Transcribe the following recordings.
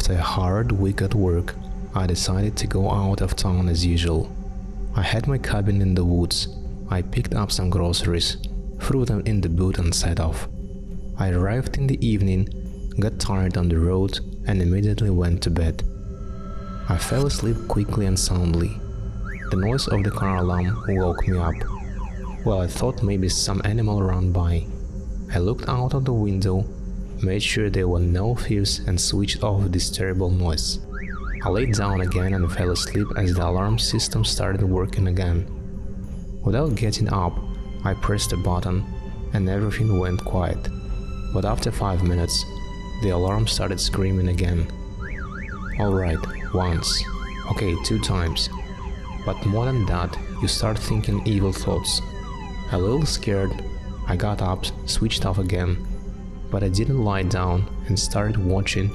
After a hard week at work, I decided to go out of town as usual. I had my cabin in the woods. I picked up some groceries, threw them in the boot and set off. I arrived in the evening, got tired on the road and immediately went to bed. I fell asleep quickly and soundly. The noise of the car alarm woke me up. Well, I thought maybe some animal ran by. I looked out of the window, made sure there were no thieves and switched off this terrible noise. I laid down again and fell asleep as the alarm system started working again. Without getting up, I pressed a button and everything went quiet. But after 5 minutes, the alarm started screaming again. Alright, once. Okay, 2 times. But more than that, you start thinking evil thoughts. A little scared, I got up, switched off again. But I didn't lie down and started watching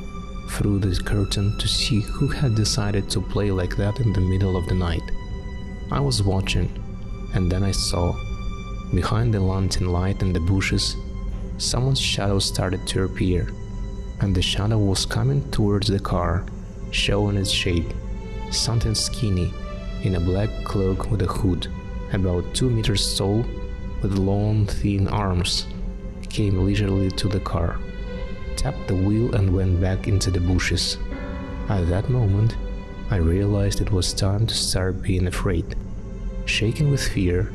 through the curtain to see who had decided to play like that in the middle of the night. I was watching, and then I saw, behind the lantern light in the bushes, someone's shadow started to appear, and the shadow was coming towards the car, showing its shape. Something skinny, in a black cloak with a hood, about 2 meters tall, with long, thin arms, came leisurely to the car, tapped the wheel and went back into the bushes. At that moment, I realized it was time to start being afraid. Shaking with fear,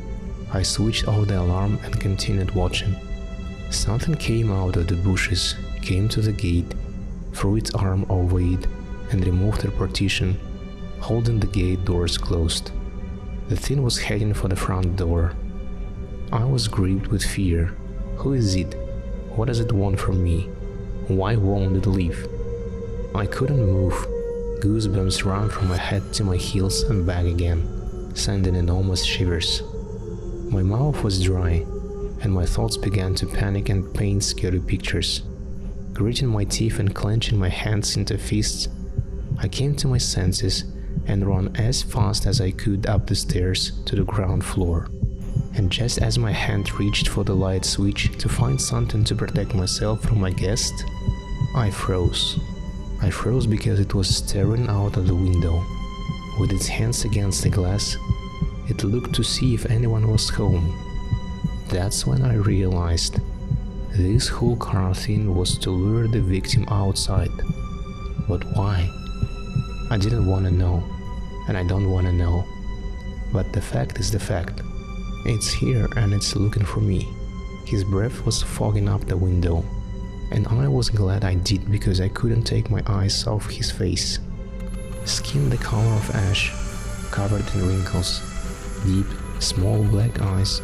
I switched off the alarm and continued watching. Something came out of the bushes, came to the gate, threw its arm over it, and removed the partition, holding the gate doors closed. The thing was heading for the front door. I was gripped with fear. Who is it? What does it want from me? Why won't it leave? I couldn't move. Goosebumps ran from my head to my heels and back again, sending enormous shivers. My mouth was dry, and my thoughts began to panic and paint scary pictures. Gritting my teeth and clenching my hands into fists, I came to my senses and ran as fast as I could up the stairs to the ground floor. And just as my hand reached for the light switch to find something to protect myself from my guest, I froze. I froze because it was staring out of the window. With its hands against the glass, it looked to see if anyone was home. That's when I realized this whole car thing was to lure the victim outside. But why? I didn't want to know, and I don't want to know. But the fact is the fact. It's here and it's looking for me. His breath was fogging up the window, and I was glad I did because I couldn't take my eyes off his face. Skin the color of ash, covered in wrinkles, deep, small black eyes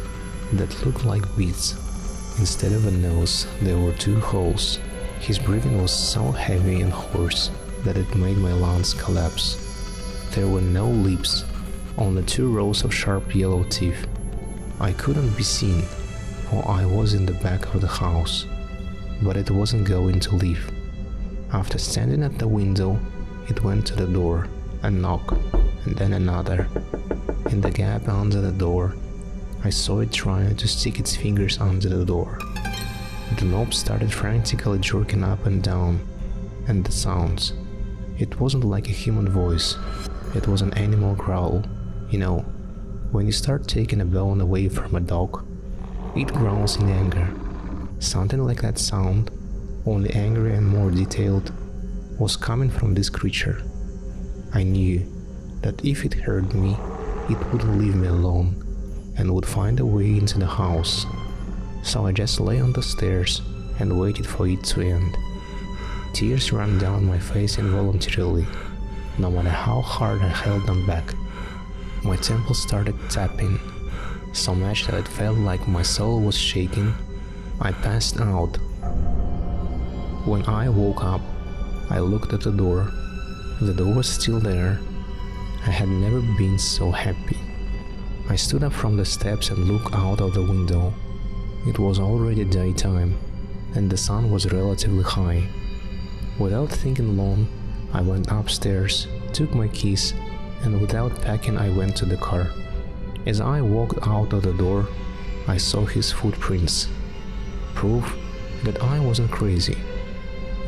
that looked like beads. Instead of a nose, there were 2 holes. His breathing was so heavy and hoarse that it made my lungs collapse. There were no lips, only 2 rows of sharp yellow teeth. I couldn't be seen, for I was in the back of the house, but it wasn't going to leave. After standing at the window, it went to the door, a knock, and then another. In the gap under the door, I saw it trying to stick its fingers under the door. The knob started frantically jerking up and down, and the sounds. It wasn't like a human voice, it was an animal growl. You know, when you start taking a bone away from a dog, it growls in anger. Something like that sound, only angry and more detailed, was coming from this creature. I knew that if it heard me, it wouldn't leave me alone and would find a way into the house. So I just lay on the stairs and waited for it to end. Tears ran down my face involuntarily, no matter how hard I held them back. My temples started tapping, so much that it felt like my soul was shaking. I passed out. When I woke up, I looked at the door. The door was still there. I had never been so happy. I stood up from the steps and looked out of the window. It was already daytime, and the sun was relatively high. Without thinking long, I went upstairs, took my keys, and without packing I went to the car. As I walked out of the door, I saw his footprints. Proof that I wasn't crazy.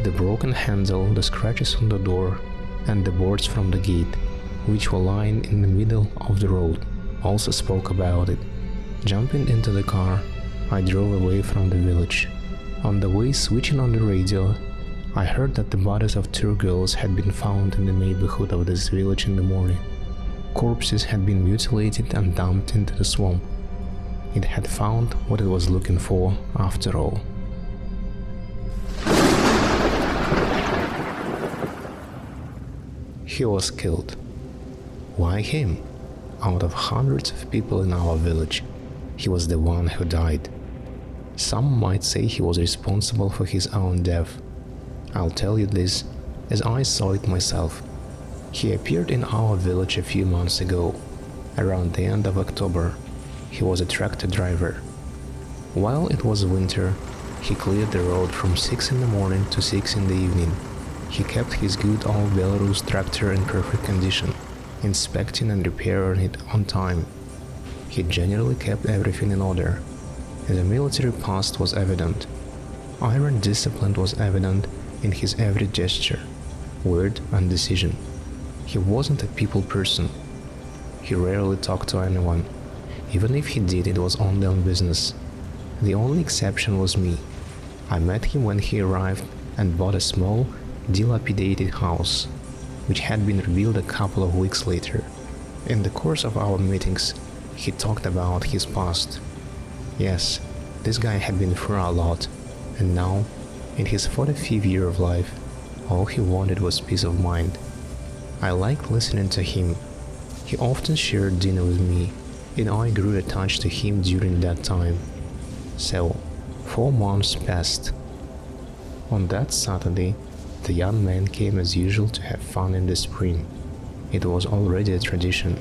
The broken handle, the scratches on the door, and the boards from the gate, which were lying in the middle of the road, also spoke about it. Jumping into the car, I drove away from the village. On the way, switching on the radio, I heard that the bodies of 2 girls had been found in the neighborhood of this village in the morning. Corpses had been mutilated and dumped into the swamp. It had found what it was looking for after all. He was killed. Why him? Out of hundreds of people in our village, he was the one who died. Some might say he was responsible for his own death. I'll tell you this as I saw it myself. He appeared in our village a few months ago, around the end of October. He was a tractor driver. While it was winter, he cleared the road from 6 in the morning to 6 in the evening. He kept his good old Belarus tractor in perfect condition, inspecting and repairing it on time. He generally kept everything in order. The military past was evident. Iron discipline was evident in his every gesture, word, and decision. He wasn't a people person. He rarely talked to anyone. Even if he did, it was only on business. The only exception was me. I met him when he arrived and bought a small, dilapidated house, which had been rebuilt a couple of weeks later. In the course of our meetings, he talked about his past. Yes, this guy had been through a lot, and now, in his 45th year of life, all he wanted was peace of mind. I liked listening to him. He often shared dinner with me, and I grew attached to him during that time. So, 4 months passed. On that Saturday, the young man came as usual to have fun in the spring. It was already a tradition.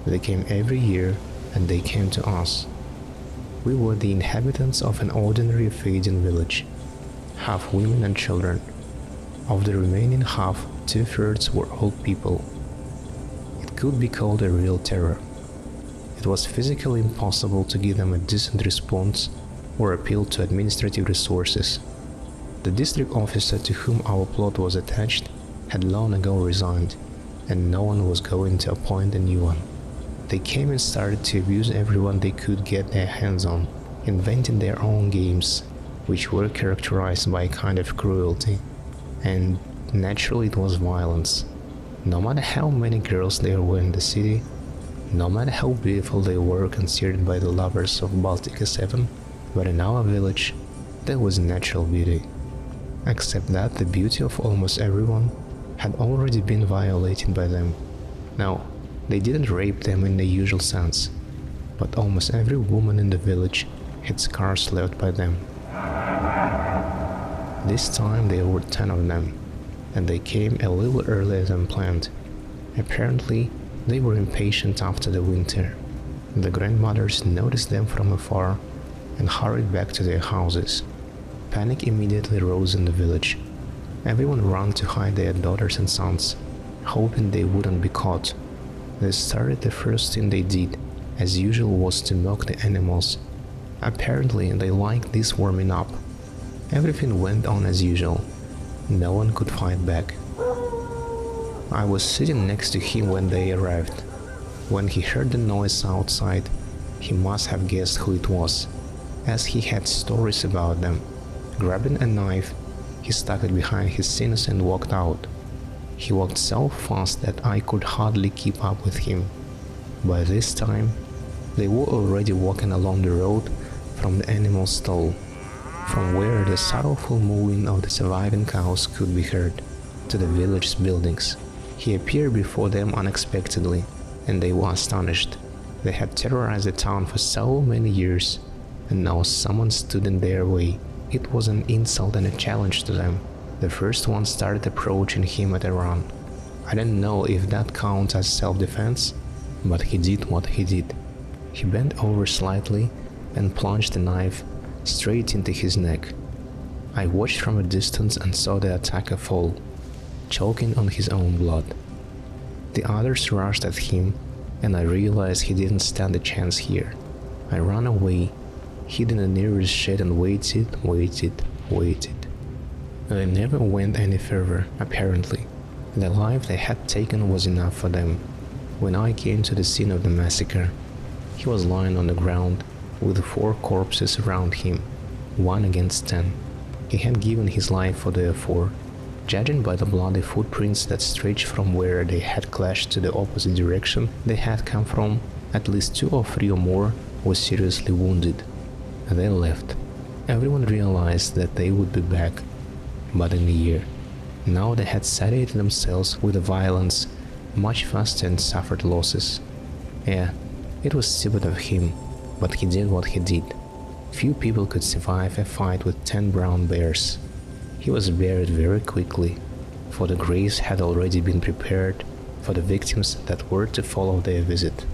They came every year, and they came to us. We were the inhabitants of an ordinary fading village, half women and children. Of the remaining half, 2/3 were old people. It could be called a real terror. It was physically impossible to give them a decent response or appeal to administrative resources. The district officer to whom our plot was attached had long ago resigned, and no one was going to appoint a new one. They came and started to abuse everyone they could get their hands on, inventing their own games, which were characterized by a kind of cruelty. And naturally it was violence. No matter how many girls there were in the city, no matter how beautiful they were considered by the lovers of Baltica 7, but in our village, there was natural beauty. Except that the beauty of almost everyone had already been violated by them. Now, they didn't rape them in the usual sense, but almost every woman in the village had scars left by them. This time there were 10 of them, and they came a little earlier than planned. Apparently, they were impatient after the winter. The grandmothers noticed them from afar and hurried back to their houses. Panic immediately rose in the village. Everyone ran to hide their daughters and sons, hoping they wouldn't be caught. They started the first thing they did, as usual, was to milk the animals. Apparently, they liked this warming up. Everything went on as usual. No one could fight back. I was sitting next to him when they arrived. When he heard the noise outside, he must have guessed who it was, as he had stories about them. Grabbing a knife, he stuck it behind his shins and walked out. He walked so fast that I could hardly keep up with him. By this time, they were already walking along the road from the animal stall, from where the sorrowful mooing of the surviving cows could be heard, to the village's buildings. He appeared before them unexpectedly, and they were astonished. They had terrorized the town for so many years, and now someone stood in their way. It was an insult and a challenge to them. The first one started approaching him at a run. I don't know if that counts as self-defense, but he did what he did. He bent over slightly and plunged the knife straight into his neck. I watched from a distance and saw the attacker fall, choking on his own blood. The others rushed at him, and I realized he didn't stand a chance here. I ran away, hid in the nearest shed and waited. They never went any further, apparently. The life they had taken was enough for them. When I came to the scene of the massacre, he was lying on the ground with 4 corpses around him, 1 against 10. He had given his life for the 4. Judging by the bloody footprints that stretched from where they had clashed to the opposite direction they had come from, at least 2 or 3 or more were seriously wounded. They left. Everyone realized that they would be back, but in a year. Now they had satiated themselves with the violence much faster and suffered losses. Yeah, it was stupid of him, but he did what he did. Few people could survive a fight with 10 brown bears. He was buried very quickly, for the graves had already been prepared for the victims that were to follow their visit.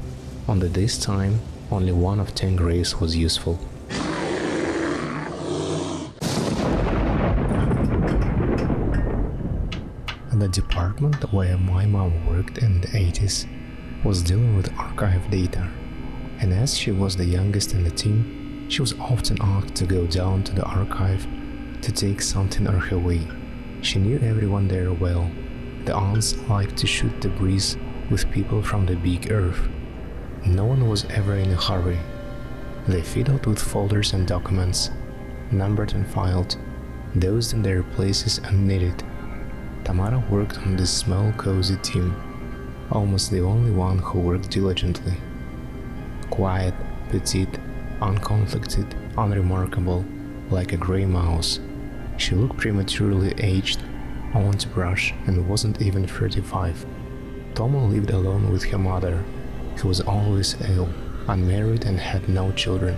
On this time, only 1 of 10 graves was useful. The department where my mom worked in the 80s was dealing with archive data, and as she was the youngest in the team, she was often asked to go down to the archive to take something on her way. She knew everyone there well. The aunts liked to shoot the breeze with people from the big earth. No one was ever in a hurry. They fiddled with folders and documents, numbered and filed, dozed in their places and knitted. Tamara worked on this small, cozy team, almost the only one who worked diligently. Quiet, petite, unconflicted, unremarkable, like a grey mouse. She looked prematurely aged, owned a brush, and wasn't even 35. Toma lived alone with her mother, who was always ill, unmarried and had no children.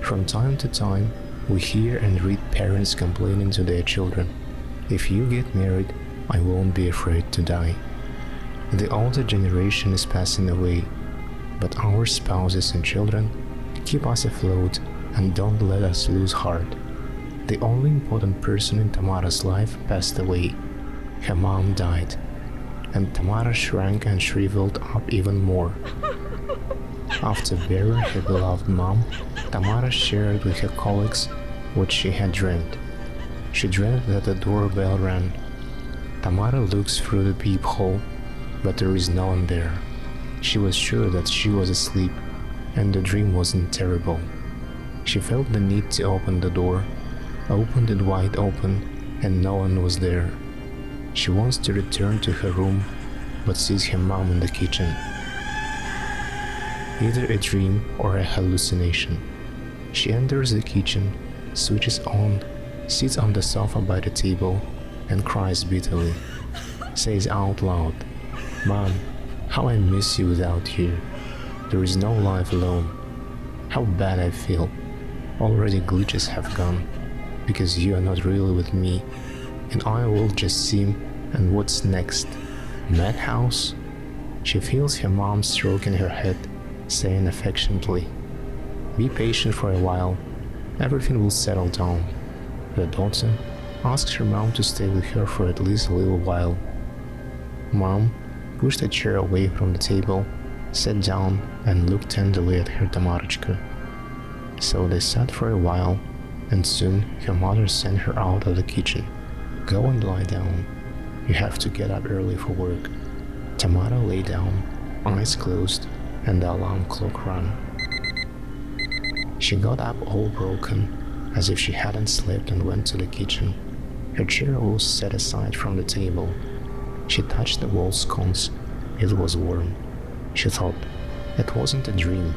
From time to time, we hear and read parents complaining to their children, "If you get married, I won't be afraid to die." The older generation is passing away, but our spouses and children keep us afloat and don't let us lose heart. The only important person in Tamara's life passed away. Her mom died, and Tamara shrank and shriveled up even more. After burying her beloved mom, Tamara shared with her colleagues what she had dreamed. She dreamed that the doorbell rang. Tamara looks through the peephole, but there is no one there. She was sure that she was asleep, and the dream wasn't terrible. She felt the need to open the door, opened it wide open, and no one was there. She wants to return to her room, but sees her mom in the kitchen. Either a dream or a hallucination. She enters the kitchen, switches on, sits on the sofa by the table, and cries bitterly. Says out loud, "Mom, how I miss you without you. There is no life alone. How bad I feel. Already glitches have gone, because you are not really with me, and I will just seem, and what's next? Madhouse?" She feels her mom stroking her head, saying affectionately, "Be patient for a while, everything will settle down." The daughter asks her mom to stay with her for at least a little while. Mom pushed a chair away from the table, sat down, and looked tenderly at her Tamarочка. So they sat for a while, and soon her mother sent her out of the kitchen. "Go and lie down. You have to get up early for work." Tamara lay down, eyes closed, and the alarm clock rang. She got up all broken, as if she hadn't slept, and went to the kitchen. Her chair was set aside from the table. She touched the wall sconce. It was warm. She thought, it wasn't a dream.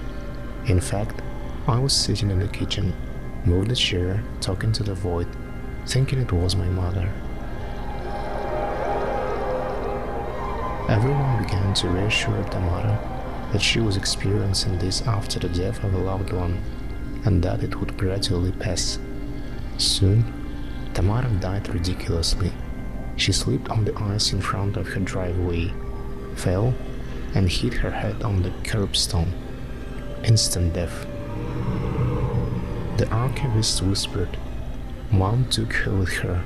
In fact, I was sitting in the kitchen, moved the chair, talking to the void, thinking it was my mother. Everyone began to reassure Tamara that she was experiencing this after the death of a loved one, and that it would gradually pass. Soon, Tamara died ridiculously. She slipped on the ice in front of her driveway, fell, and hit her head on the curbstone. Instant death. The archivist whispered, "Mom took her with her."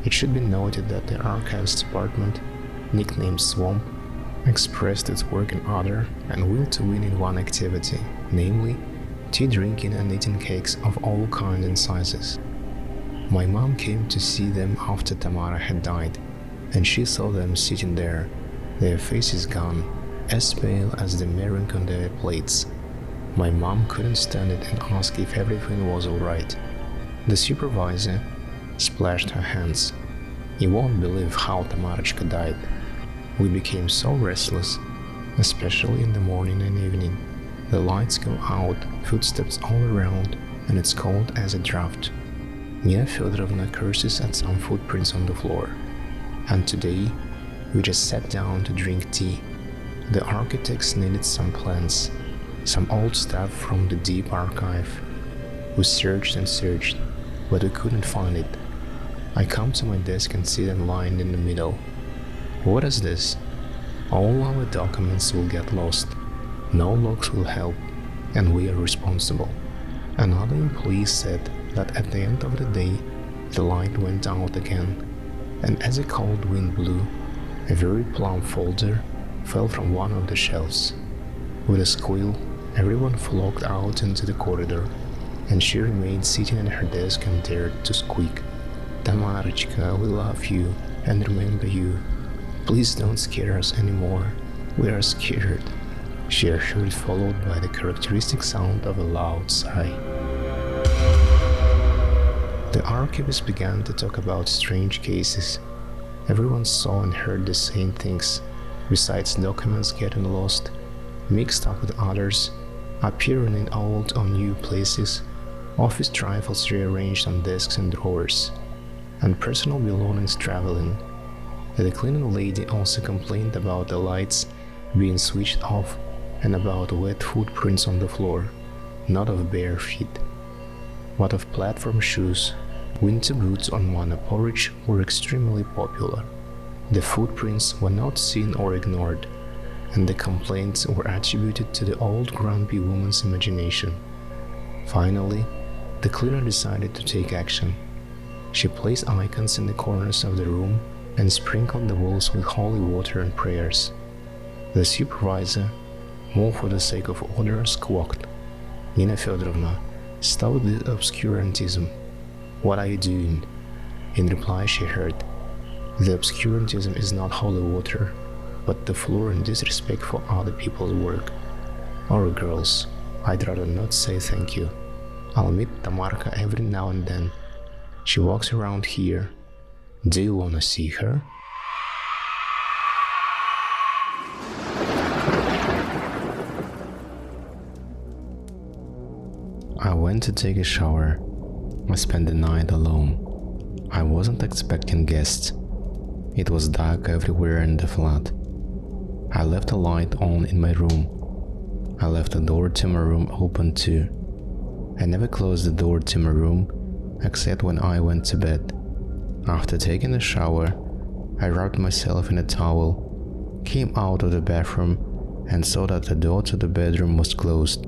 It should be noted that the archives department, nicknamed Swamp, expressed its work in other and will to win in one activity, namely, tea drinking and eating cakes of all kinds and sizes. My mom came to see them after Tamara had died, and she saw them sitting there, their faces gone, as pale as the marink on their plates. My mom couldn't stand it and asked if everything was alright. The supervisor splashed her hands. You won't believe how Tamarachka died. We became so restless, especially in the morning and evening. The lights go out, footsteps all around, and it's cold as a draft. Nina Fyodorovna curses at some footprints on the floor. And today, we just sat down to drink tea. The architects needed some plans, some old stuff from the deep archive. We searched and searched, but we couldn't find it. I come to my desk and see them lying in the middle. What is this? All our documents will get lost. No logs will help, and we are responsible. Another employee said that at the end of the day, the light went out again, and as a cold wind blew, a very plump folder fell from one of the shelves. With a squeal, everyone flocked out into the corridor, and she remained sitting at her desk and dared to squeak, "Tamarachka, we love you and remember you. Please don't scare us anymore. We are scared." She assured, followed by the characteristic sound of a loud sigh. The archivist began to talk about strange cases. Everyone saw and heard the same things, besides documents getting lost, mixed up with others, appearing in old or new places, office trifles rearranged on desks and drawers, and personal belongings traveling. The cleaning lady also complained about the lights being switched off and about wet footprints on the floor, not of bare feet, but of platform shoes. Winter boots on Mana porridge were extremely popular. The footprints were not seen or ignored, and the complaints were attributed to the old grumpy woman's imagination. Finally, the cleaner decided to take action. She placed icons in the corners of the room and sprinkled the walls with holy water and prayers. The supervisor, more for the sake of order, squawked, "Nina Fyodorovna, stop this obscurantism. What are you doing?" In reply, she heard, "The obscurantism is not holy water, but the floor and disrespect for other people's work. Or girls, I'd rather not say thank you. I'll meet Tamarka every now and then. She walks around here. Do you wanna see her?" I went to take a shower. I spent the night alone. I wasn't expecting guests. It was dark everywhere in the flat. I left the light on in my room. I left the door to my room open too. I never closed the door to my room except when I went to bed. After taking a shower, I wrapped myself in a towel, came out of the bathroom and saw that the door to the bedroom was closed,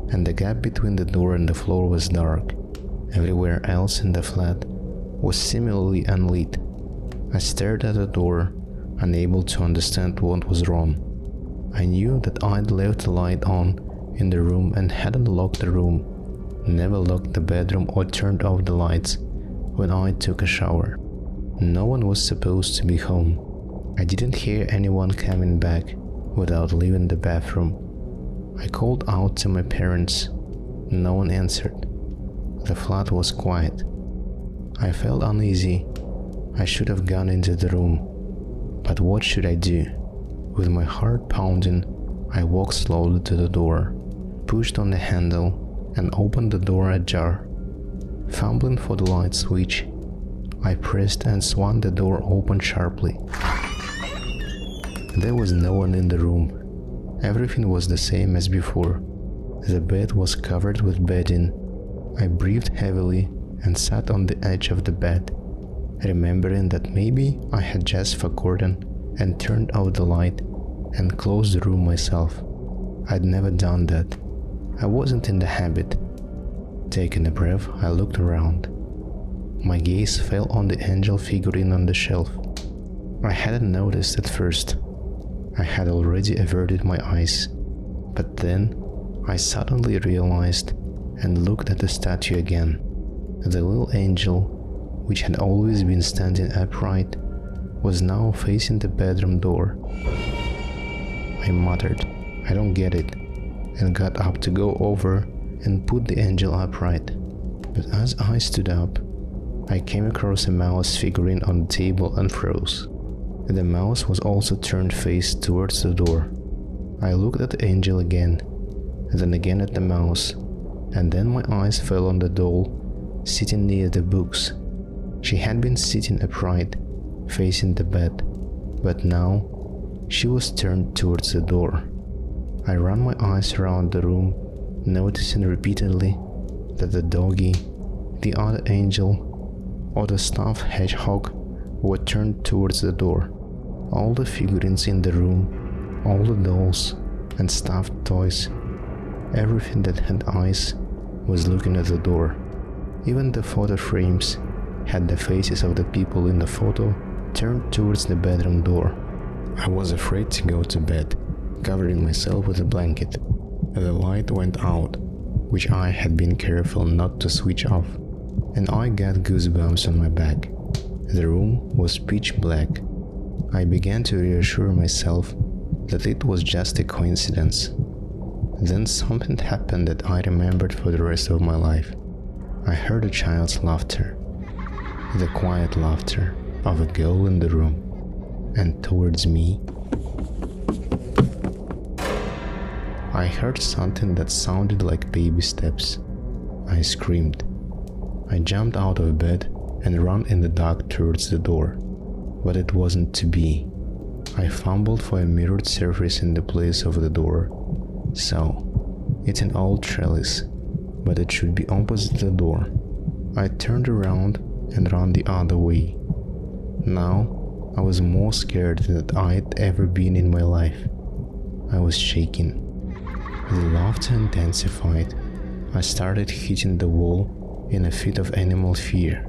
and the gap between the door and the floor was dark. Everywhere else in the flat was similarly unlit. I stared at the door, unable to understand what was wrong. I knew that I'd left the light on in the room and hadn't locked the room, never locked the bedroom or turned off the lights when I took a shower. No one was supposed to be home. I didn't hear anyone coming back without leaving the bathroom. I called out to my parents. No one answered. The flat was quiet. I felt uneasy. I should have gone into the room. But what should I do? With my heart pounding, I walked slowly to the door, pushed on the handle, and opened the door ajar. Fumbling for the light switch, I pressed and swung the door open sharply. There was no one in the room. Everything was the same as before. The bed was covered with bedding. I breathed heavily and sat on the edge of the bed, remembering that maybe I had just forgotten and turned out the light and closed the room myself. I'd never done that. I wasn't in the habit. Taking a breath, I looked around. My gaze fell on the angel figurine on the shelf. I hadn't noticed at first. I had already averted my eyes, but then I suddenly realized and looked at the statue again. The little angel which had always been standing upright, was now facing the bedroom door. I muttered, "I don't get it," and got up to go over and put the angel upright. But as I stood up, I came across a mouse figurine on the table and froze. The mouse was also turned face towards the door. I looked at the angel again, then again at the mouse, and then my eyes fell on the doll sitting near the books. She had been sitting upright, facing the bed, but now she was turned towards the door. I ran my eyes around the room, noticing repeatedly that the doggy, the other angel, or the stuffed hedgehog were turned towards the door. All the figurines in the room, all the dolls and stuffed toys, everything that had eyes was looking at the door. Even the photo frames had the faces of the people in the photo turned towards the bedroom door. I was afraid to go to bed, covering myself with a blanket. The light went out, which I had been careful not to switch off, and I got goosebumps on my back. The room was pitch black. I began to reassure myself that it was just a coincidence. Then something happened that I remembered for the rest of my life. I heard a child's laughter, the quiet laughter of a girl in the room, and towards me, I heard something that sounded like baby steps. I screamed. I jumped out of bed and ran in the dark towards the door, but it wasn't to be. I fumbled for a mirrored surface in the place of the door. So, it's an old trellis, but it should be opposite the door. I turned around and ran the other way. Now, I was more scared than I'd ever been in my life. I was shaking. The laughter intensified. I started hitting the wall in a fit of animal fear.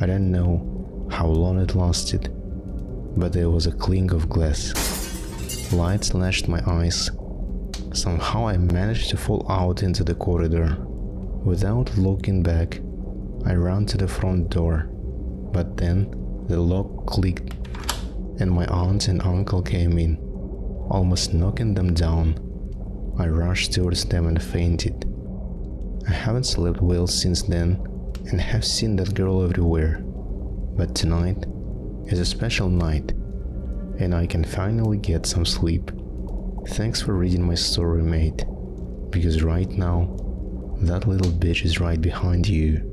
I don't know how long it lasted, but there was a clink of glass. Light slashed my eyes. Somehow I managed to fall out into the corridor. Without looking back, I ran to the front door, but then the lock clicked and my aunt and uncle came in, almost knocking them down. I rushed towards them and fainted. I haven't slept well since then and have seen that girl everywhere, but tonight is a special night and I can finally get some sleep. Thanks for reading my story, mate, because right now that little bitch is right behind you.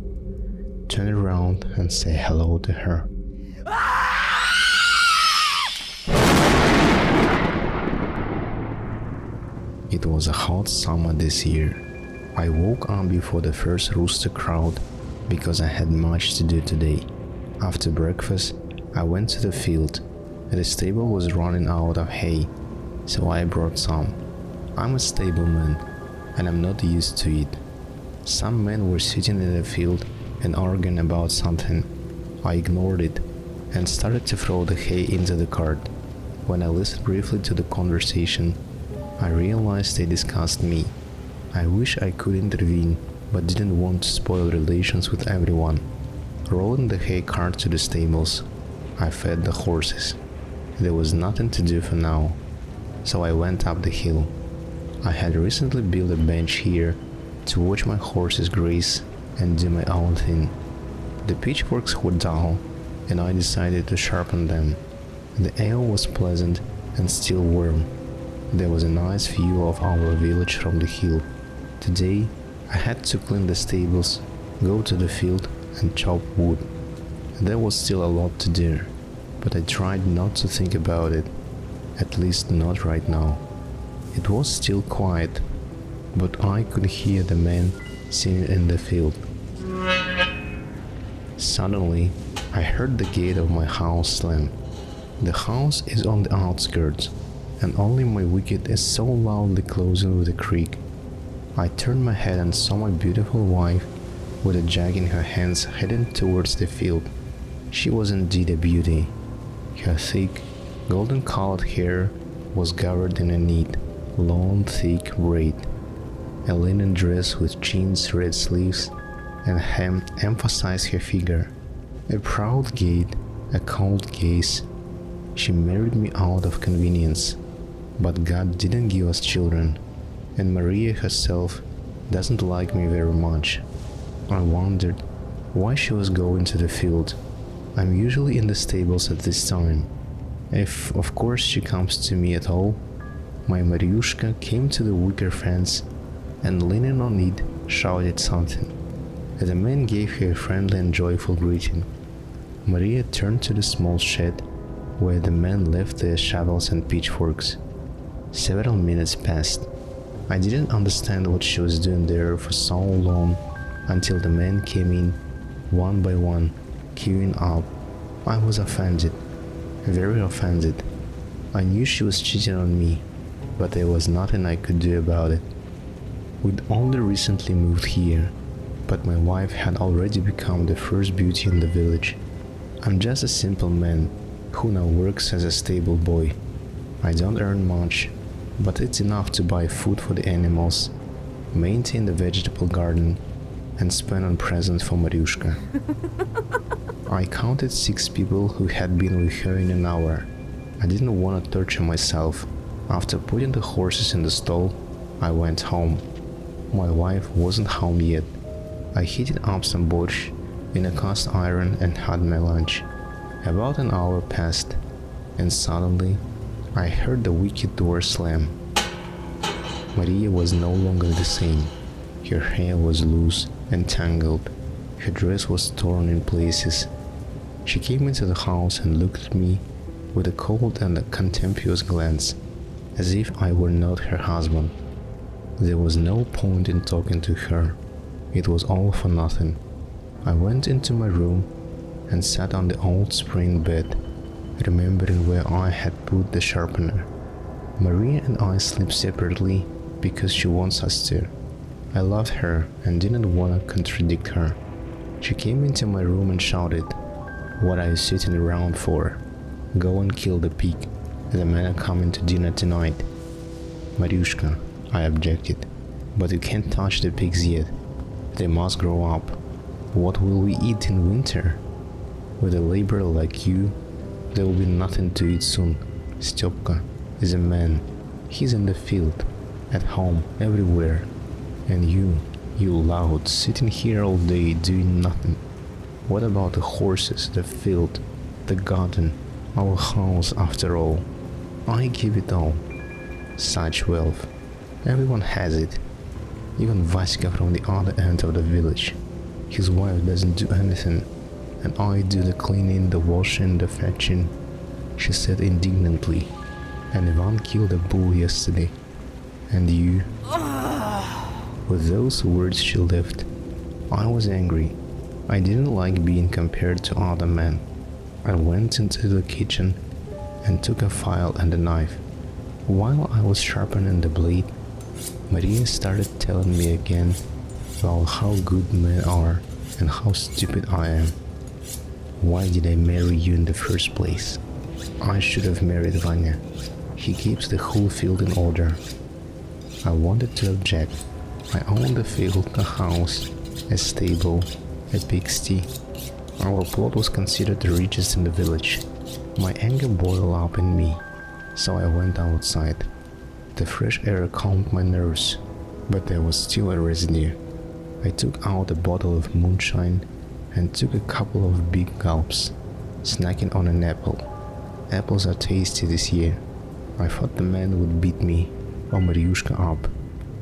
Turn around and say hello to her. It was a hot summer this year. I woke up before the first rooster crowed because I had much to do today. After breakfast, I went to the field. The stable was running out of hay, so I brought some. I'm a stableman, and I'm not used to it. Some men were sitting in the field and arguing about something. I ignored it and started to throw the hay into the cart. When I listened briefly to the conversation, I realized they discussed me. I wish I could intervene, but didn't want to spoil relations with everyone. Rolling the hay cart to the stables, I fed the horses. There was nothing to do for now, so I went up the hill. I had recently built a bench here to watch my horses graze and do my own thing. The pitchforks were dull, and I decided to sharpen them. The air was pleasant and still warm. There was a nice view of our village from the hill. Today, I had to clean the stables, go to the field and chop wood. There was still a lot to do, but I tried not to think about it, at least not right now. It was still quiet, but I could hear the men singing in the field. Suddenly, I heard the gate of my house slam. The house is on the outskirts, and only my wicket is so loudly closing with a creak. I turned my head and saw my beautiful wife with a jug in her hands heading towards the field. She was indeed a beauty. Her thick, golden-colored hair was gathered in a neat, long, thick braid. A linen dress with jeans, red sleeves, and hem emphasized her figure. A proud gate, a cold gaze. She married me out of convenience, but God didn't give us children, and Maria herself doesn't like me very much. I wondered why she was going to the field. I'm usually in the stables at this time. If, of course, she comes to me at all. My Mariushka came to the wicker fence and, leaning on it, shouted something. The man gave her a friendly and joyful greeting. Maria turned to the small shed where the men left their shovels and pitchforks. Several minutes passed. I didn't understand what she was doing there for so long until the men came in, one by one, queuing up. I was offended, very offended. I knew she was cheating on me, but there was nothing I could do about it. We'd only recently moved here, but my wife had already become the first beauty in the village. I'm just a simple man who now works as a stable boy. I don't earn much, but it's enough to buy food for the animals, maintain the vegetable garden, and spend on presents for Mariushka. I counted 6 people who had been with her in an hour. I didn't want to torture myself. After putting the horses in the stall, I went home. My wife wasn't home yet. I heated up some borscht in a cast iron and had my lunch. About an hour passed, and suddenly I heard the wicket door slam. Maria was no longer the same. Her hair was loose and tangled. Her dress was torn in places. She came into the house and looked at me with a cold and a contemptuous glance, as if I were not her husband. There was no point in talking to her. It was all for nothing. I went into my room and sat on the old spring bed, remembering where I had put the sharpener. Maria and I sleep separately because she wants us to. I loved her and didn't want to contradict her. She came into my room and shouted, "What are you sitting around for? Go and kill the pig. The men are coming to dinner tonight." "Mariushka," I objected, "but you can't touch the pigs yet. They must grow up. What will we eat in winter? With a laborer like you, there will be nothing to eat soon. Stepka is a man. He's in the field, at home, everywhere. And you loud, sitting here all day doing nothing. What about the horses, the field, the garden, our house after all? I give it all. Such wealth. Everyone has it. Even Vaska from the other end of the village. His wife doesn't do anything, and I do the cleaning, the washing, the fetching," she said indignantly. "And Ivan killed a bull yesterday. And you..." With those words she left. I was angry. I didn't like being compared to other men. I went into the kitchen and took a file and a knife. While I was sharpening the blade, Maria started telling me again about how good men are and how stupid I am. Why did I marry you in the first place? I should have married Vanya. He keeps the whole field in order. I wanted to object. I owned the field, a house, a stable, a pigsty. Our plot was considered the richest in the village. My anger boiled up in me, so I went outside. The fresh air calmed my nerves, but there was still a residue. I took out a bottle of moonshine and took a couple of big gulps, snacking on an apple. Apples are tasty this year. I thought the man would beat me or Mariushka up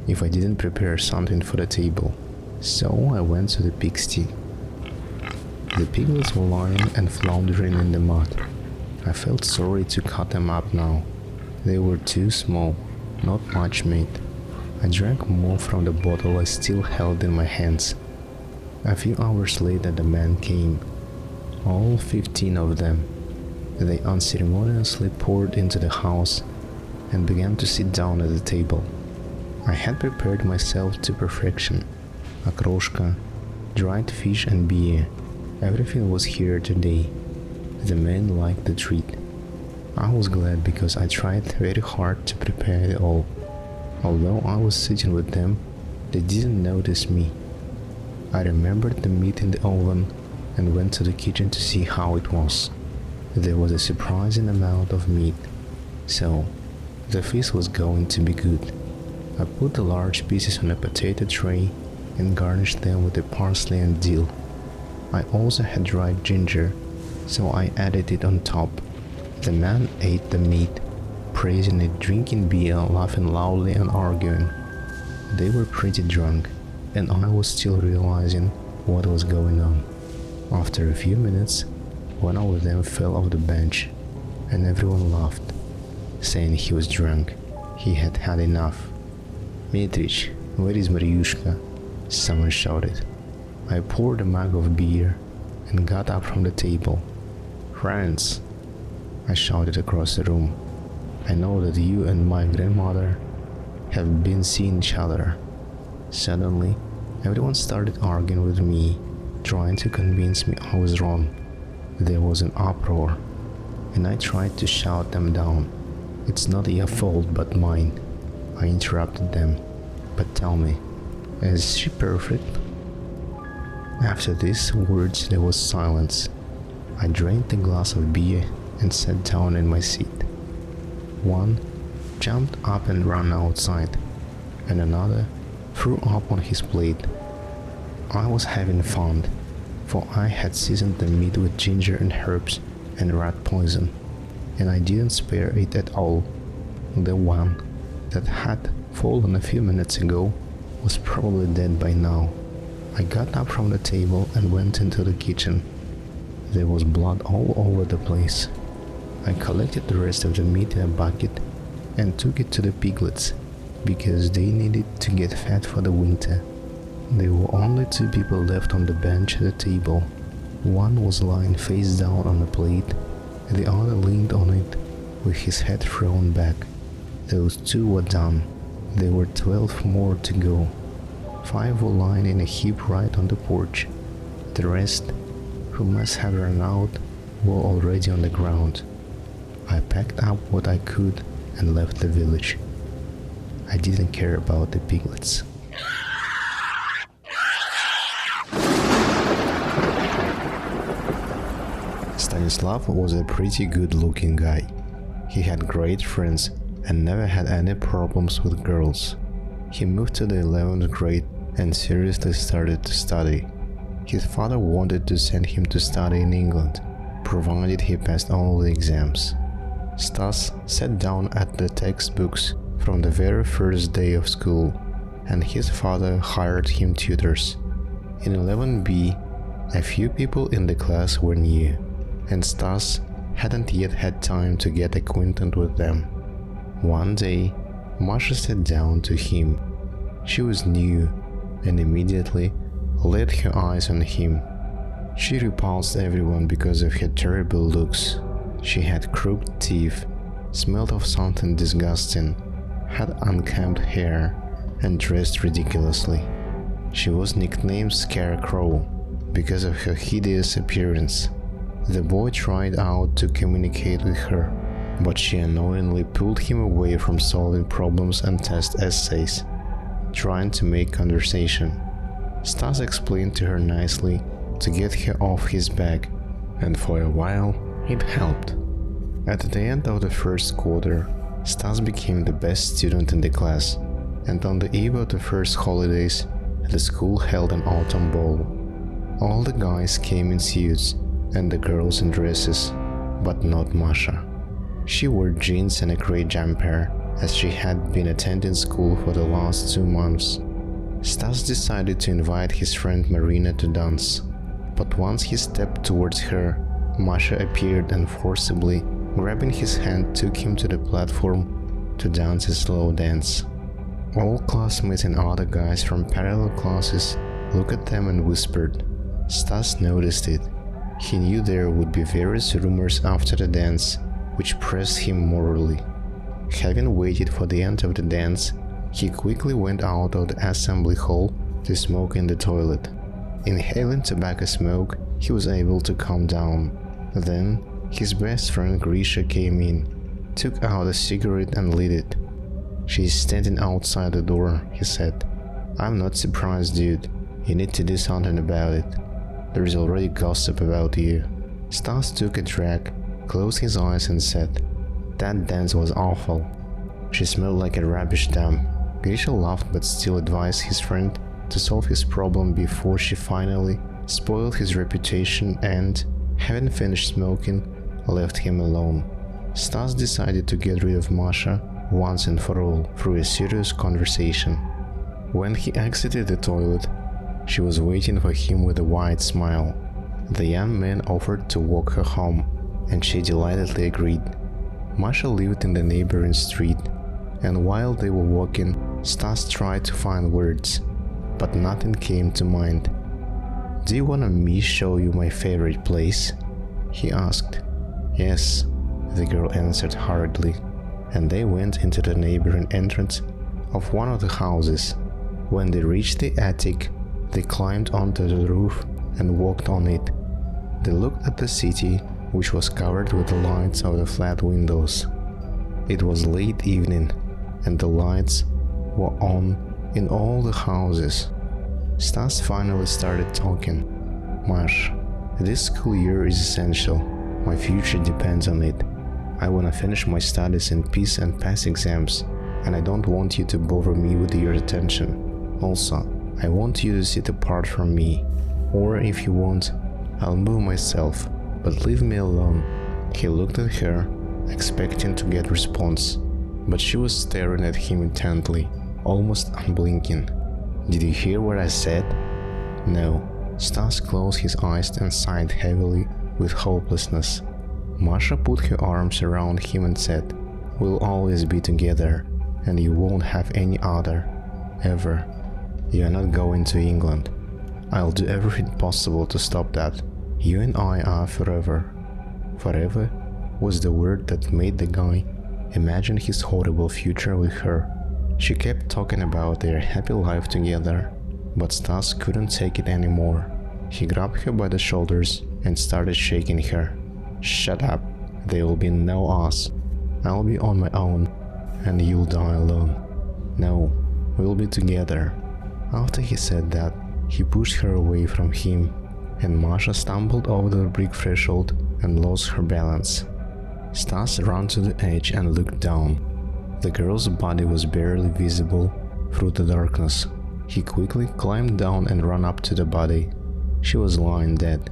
if I didn't prepare something for the table, so I went to the pigsty. The piglets were lying and floundering in the mud. I felt sorry to cut them up now. They were too small, not much meat. I drank more from the bottle I still held in my hands. A few hours later the men came, all 15 of them. They unceremoniously poured into the house and began to sit down at the table. I had prepared myself to perfection. Okroshka, dried fish and beer. Everything was here today. The men liked the treat. I was glad because I tried very hard to prepare it all. Although I was sitting with them, they didn't notice me. I remembered the meat in the oven, the wine, and the bread. I was glad because I tried very hard to prepare it all. Although I was sitting with them, they didn't notice me. I remembered the meat in the oven, the wine, and the bread. I was glad because I tried very hard to prepare it all. Although I was sitting with them, they didn't notice me. and went to the kitchen to see how it was. There was a surprising amount of meat, so the feast was going to be good. I put the large pieces on a potato tray and garnished them with the parsley and dill. I also had dried ginger, so I added it on top. The man ate the meat, praising it, drinking beer, laughing loudly and arguing. They were pretty drunk, and I was still realizing what was going on. After a few minutes, one of them fell off the bench, and everyone laughed, saying he was drunk. He had had enough. "Mitrich, where is Mariushka?" someone shouted. I poured a mug of beer and got up from the table. "Friends," I shouted across the room, "I know that you and my grandmother have been seeing each other." Suddenly, everyone started arguing with me, trying to convince me I was wrong. There was an uproar, and I tried to shout them down. "It's not your fault but mine," I interrupted them. "But tell me, is she perfect?" After these words there was silence. I drained the glass of beer and sat down in my seat. One jumped up and ran outside, and another threw up on his plate. I was having fun, for I had seasoned the meat with ginger and herbs and rat poison, and I didn't spare it at all. The one that had fallen a few minutes ago was probably dead by now. I got up from the table and went into the kitchen. There was blood all over the place. I collected the rest of the meat in a bucket and took it to the piglets, because they needed to get fat for the winter. There were only 2 people left on the bench at the table. One was lying face down on a plate, and the other leaned on it with his head thrown back. Those 2 were done. There were 12 more to go. 5 were lying in a heap right on the porch. The rest, who must have run out, were already on the ground. I packed up what I could and left the village. I didn't care about the piglets. Stanislav was a pretty good-looking guy. He had great friends and never had any problems with girls. He moved to the 11th grade and seriously started to study. His father wanted to send him to study in England, provided he passed all the exams. Stas sat down at the textbooks from the very first day of school, and his father hired him tutors. In 11B, a few people in the class were new, and Stas hadn't yet had time to get acquainted with them. One day, Masha sat down to him. She was new and immediately laid her eyes on him. She repulsed everyone because of her terrible looks. She had crooked teeth, smelled of something disgusting, had unkempt hair, and dressed ridiculously. She was nicknamed Scarecrow because of her hideous appearance. The boy tried out to communicate with her, but she annoyingly pulled him away from solving problems and test essays, trying to make conversation. Stas explained to her nicely to get her off his back, and for a while it helped. At the end of the first quarter, Stas became the best student in the class, and on the eve of the first holidays, the school held an autumn ball. All the guys came in suits and the girls in dresses, but not Masha. She wore jeans and a gray jumper, as she had been attending school for the last 2 months. Stas decided to invite his friend Marina to dance, but once he stepped towards her, Masha appeared and forcibly, grabbing his hand, took him to the platform to dance a slow dance. All classmates and other guys from parallel classes looked at them and whispered. Stas noticed it. He knew there would be various rumors after the dance, which pressed him morally. Having waited for the end of the dance, he quickly went out of the assembly hall to smoke in the toilet. Inhaling tobacco smoke, he was able to calm down. Then, his best friend Grisha came in, took out a cigarette and lit it. "She's standing outside the door," he said. "I'm not surprised, dude. You need to do something about it." There's already gossip about you. Stas took a drag, closed his eyes and said, "That dance was awful. She smelled like a rubbish dump." Grisha laughed but still advised his friend to solve his problem before she finally spoiled his reputation and, having finished smoking, left him alone. Stas decided to get rid of Masha once and for all through a serious conversation. When he exited the toilet, she was waiting for him with a wide smile. The young man offered to walk her home, and she delightedly agreed. Masha lived in the neighboring street, and while they were walking, Stas tried to find words, but nothing came to mind. "Do you want me to show you my favorite place?" he asked. "Yes," the girl answered hurriedly, and they went into the neighboring entrance of one of the houses. When they reached the attic, they climbed onto the roof and walked on it. They looked at the city, which was covered with the lights of the flat windows. It was late evening, and the lights were on in all the houses. Stas finally started talking. "Mash, this school year is essential. My future depends on it. I want to finish my studies in peace and pass exams, and I don't want you to bother me with your attention. Also, I want you to sit apart from me, or if you want, I'll move myself, but leave me alone." He looked at her, expecting to get response, but she was staring at him intently, almost unblinking. "Did you hear what I said?" "No." Stas closed his eyes and sighed heavily with hopelessness. Masha put her arms around him and said, "We'll always be together, and you won't have any other, ever. You are not going to England. I'll do everything possible to stop that. You and I are forever." Forever was the word that made the guy imagine his horrible future with her. She kept talking about their happy life together, but Stas couldn't take it anymore. He grabbed her by the shoulders and started shaking her. "Shut up. There will be no us. I'll be on my own, and you'll die alone. No, we'll be together." After he said that, he pushed her away from him, and Masha stumbled over the brick threshold and lost her balance. Stas ran to the edge and looked down. The girl's body was barely visible through the darkness. He quickly climbed down and ran up to the body. She was lying dead.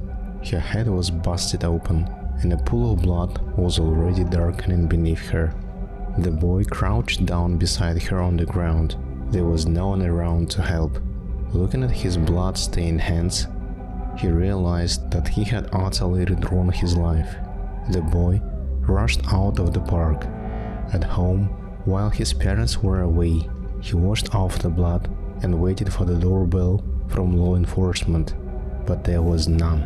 Her head was busted open, and a pool of blood was already darkening beneath her. The boy crouched down beside her on the ground. There was no one around to help. Looking at his blood-stained hands, he realized that he had utterly withdrawn his life. The boy rushed out of the park. At home, while his parents were away, he washed off the blood and waited for the doorbell from law enforcement, but there was none.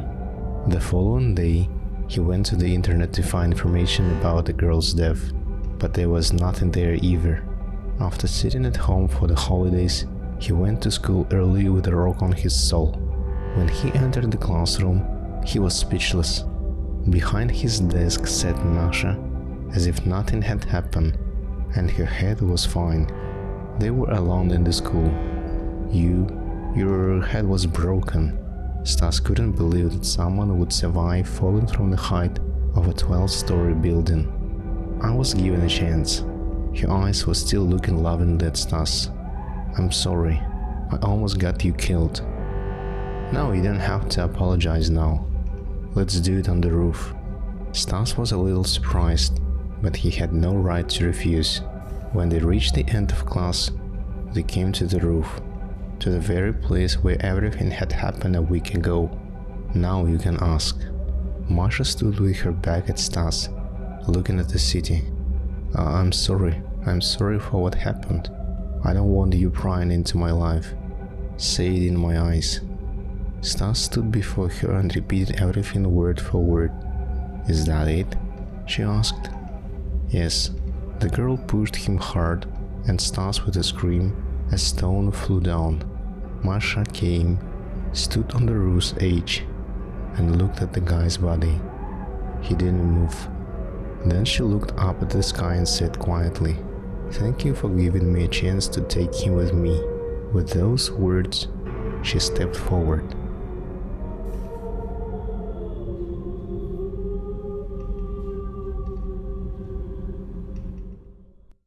The following day, he went to the internet to find information about the girl's death, but there was nothing there either. After sitting at home for the holidays, he went to school early with a rock on his soul. When he entered the classroom, he was speechless. Behind his desk sat Masha, as if nothing had happened, and her head was fine. They were alone in the school. Your head was broken." Stas couldn't believe that someone would survive falling from the height of a 12-story building. "I was given a chance." Her eyes were still looking lovingly at Stas. "I'm sorry. I almost got you killed." "No, you don't have to apologize now. Let's do it on the roof." Stas was a little surprised, but he had no right to refuse. When they reached the end of class, they came to the roof, to the very place where everything had happened a week ago. "Now you can ask." Masha stood with her back at Stas, looking at the city. I'm sorry for what happened. I don't want you prying into my life. Say it in my eyes." Stas stood before her and repeated everything word for word. "Is that it?" she asked. "Yes." The girl pushed him hard, and Stas, with a scream, a stone flew down. Masha came, stood on the roof's edge, and looked at the guy's body. He didn't move. Then she looked up at the sky and said quietly, "Thank you for giving me a chance to take him with me." With those words, she stepped forward.